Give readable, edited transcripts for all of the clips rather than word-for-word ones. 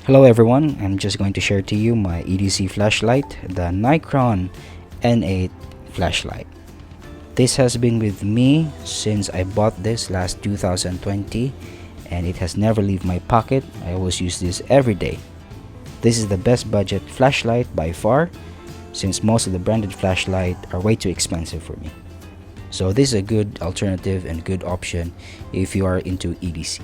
Hello everyone, I'm just going to share to you my EDC flashlight, the Nikon N8 flashlight. This has been with me since I bought this last 2020 and it has never left my pocket. I always use this every day. This is the best budget flashlight by far since most of the branded flashlight are way too expensive for me. So this is a good alternative and good option if you are into EDC.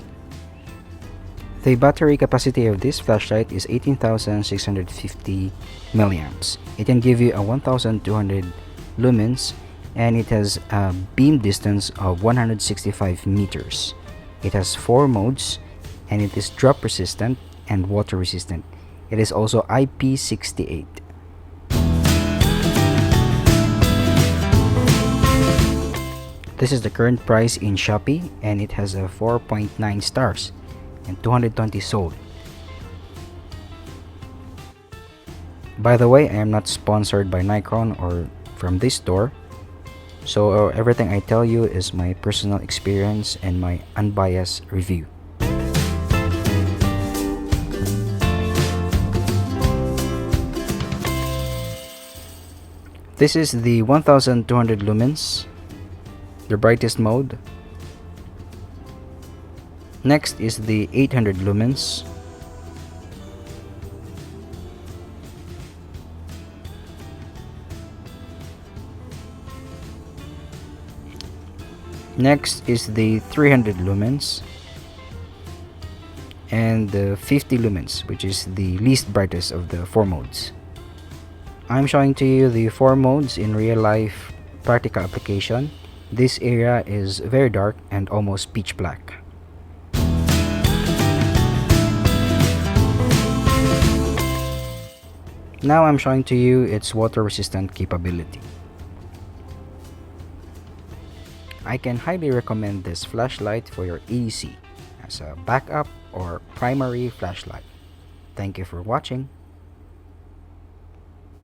The battery capacity of this flashlight is 18,650 milliamps. It can give you a 1,200 lumens and it has a beam distance of 165 meters. It has 4 modes and it is drop resistant and water resistant. It is also IP68. This is the current price in Shopee and it has a 4.9 stars and 220 sold. By the way, I am not sponsored by Nikon or from this store, so everything I tell you is my personal experience and my unbiased review. This is the 1200 lumens, the brightest mode. Next is the 800 lumens. Next is the 300 lumens. And the 50 lumens, which is the least brightest of the 4 modes. I'm showing to you the 4 modes in real life practical application. This area is very dark and almost pitch black. Now I'm showing to you its water resistant capability. I can highly recommend this flashlight for your EDC as a backup or primary flashlight. Thank you for watching.